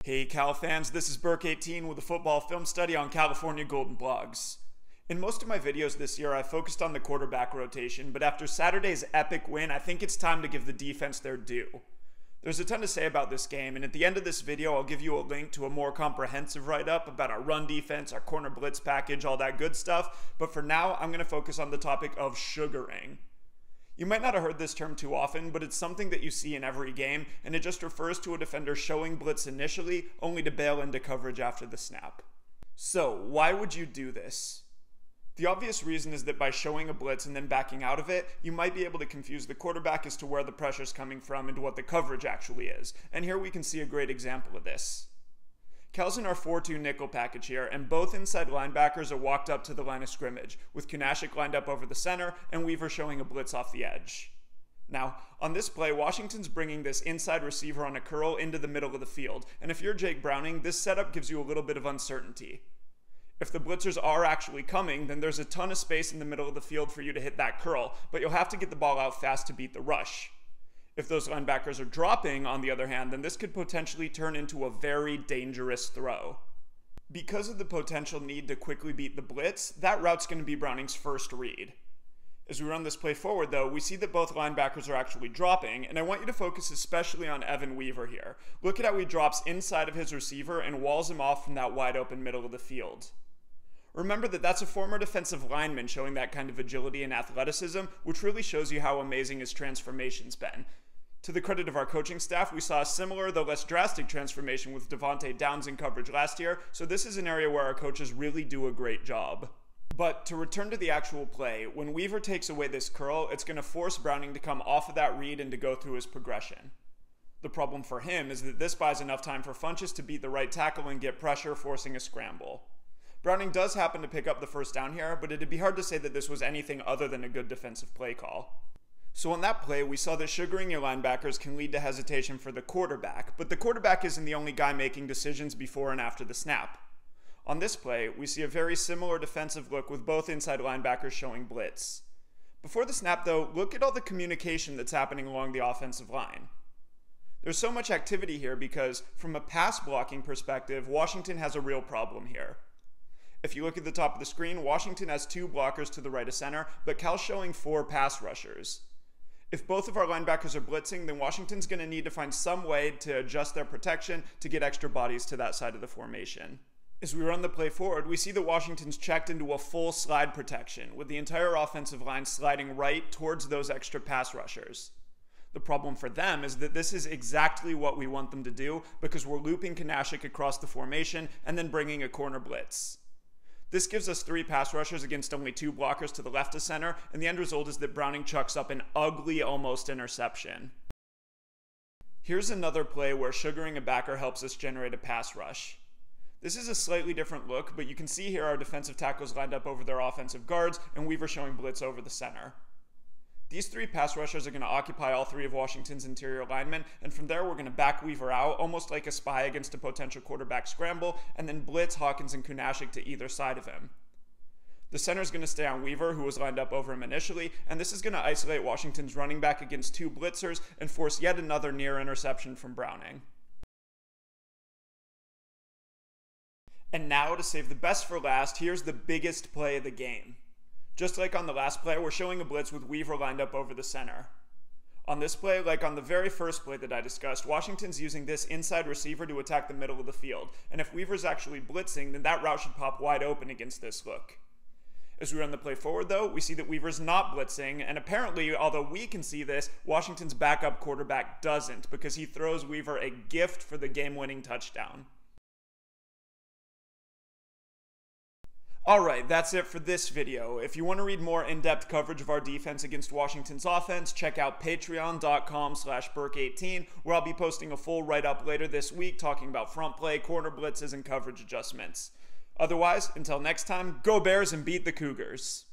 Hey Cal fans, this is Burke18 with a football film study on California Golden Blogs. In most of my videos this year, I focused on the quarterback rotation, but after Saturday's epic win, I think it's time to give the defense their due. There's a ton to say about this game, and at the end of this video, I'll give you a link to a more comprehensive write-up about our run defense, our corner blitz package, all that good stuff, but for now, I'm going to focus on the topic of sugaring. You might not have heard this term too often, but it's something that you see in every game, and it just refers to a defender showing blitz initially, only to bail into coverage after the snap. So, why would you do this? The obvious reason is that by showing a blitz and then backing out of it, you might be able to confuse the quarterback as to where the pressure's coming from and what the coverage actually is. And here we can see a great example of this. Cal's in our 4-2 nickel package here, and both inside linebackers are walked up to the line of scrimmage, with Kunashik lined up over the center and Weaver showing a blitz off the edge. Now, on this play, Washington's bringing this inside receiver on a curl into the middle of the field, and if you're Jake Browning, this setup gives you a little bit of uncertainty. If the blitzers are actually coming, then there's a ton of space in the middle of the field for you to hit that curl, but you'll have to get the ball out fast to beat the rush. If those linebackers are dropping, on the other hand, then this could potentially turn into a very dangerous throw. Because of the potential need to quickly beat the blitz, that route's going to be Browning's first read. As we run this play forward, though, we see that both linebackers are actually dropping, and I want you to focus especially on Evan Weaver here. Look at how he drops inside of his receiver and walls him off from that wide open middle of the field. Remember that that's a former defensive lineman showing that kind of agility and athleticism, which really shows you how amazing his transformation's been. To the credit of our coaching staff, we saw a similar, though less drastic, transformation with Devontae Downs in coverage last year, so this is an area where our coaches really do a great job. But to return to the actual play, when Weaver takes away this curl, it's going to force Browning to come off of that read and to go through his progression. The problem for him is that this buys enough time for Funchess to beat the right tackle and get pressure, forcing a scramble. Browning does happen to pick up the first down here, but it'd be hard to say that this was anything other than a good defensive play call. So on that play, we saw that sugaring your linebackers can lead to hesitation for the quarterback, but the quarterback isn't the only guy making decisions before and after the snap. On this play, we see a very similar defensive look with both inside linebackers showing blitz. Before the snap though, look at all the communication that's happening along the offensive line. There's so much activity here because, from a pass blocking perspective, Washington has a real problem here. If you look at the top of the screen, Washington has 2 blockers to the right of center, but Cal's showing 4 pass rushers. If both of our linebackers are blitzing, then Washington's going to need to find some way to adjust their protection to get extra bodies to that side of the formation. As we run the play forward, we see that Washington's checked into a full slide protection, with the entire offensive line sliding right towards those extra pass rushers. The problem for them is that this is exactly what we want them to do because we're looping Kunashik across the formation and then bringing a corner blitz. This gives us 3 pass rushers against only 2 blockers to the left of center, and the end result is that Browning chucks up an ugly almost interception. Here's another play where sugaring a backer helps us generate a pass rush. This is a slightly different look, but you can see here our defensive tackles lined up over their offensive guards, and Weaver showing blitz over the center. These 3 pass rushers are going to occupy all 3 of Washington's interior linemen, and from there we're going to back Weaver out, almost like a spy against a potential quarterback scramble, and then blitz Hawkins and Kunashik to either side of him. The center is going to stay on Weaver, who was lined up over him initially, and this is going to isolate Washington's running back against 2 blitzers and force yet another near interception from Browning. And now, to save the best for last, here's the biggest play of the game. Just like on the last play, we're showing a blitz with Weaver lined up over the center. On this play, like on the very first play that I discussed, Washington's using this inside receiver to attack the middle of the field, and if Weaver's actually blitzing, then that route should pop wide open against this look. As we run the play forward though, we see that Weaver's not blitzing, and apparently, although we can see this, Washington's backup quarterback doesn't, because he throws Weaver a gift for the game-winning touchdown. Alright, that's it for this video. If you want to read more in-depth coverage of our defense against Washington's offense, check out patreon.com/Burke18, where I'll be posting a full write-up later this week talking about front play, corner blitzes, and coverage adjustments. Otherwise, until next time, go Bears and beat the Cougars.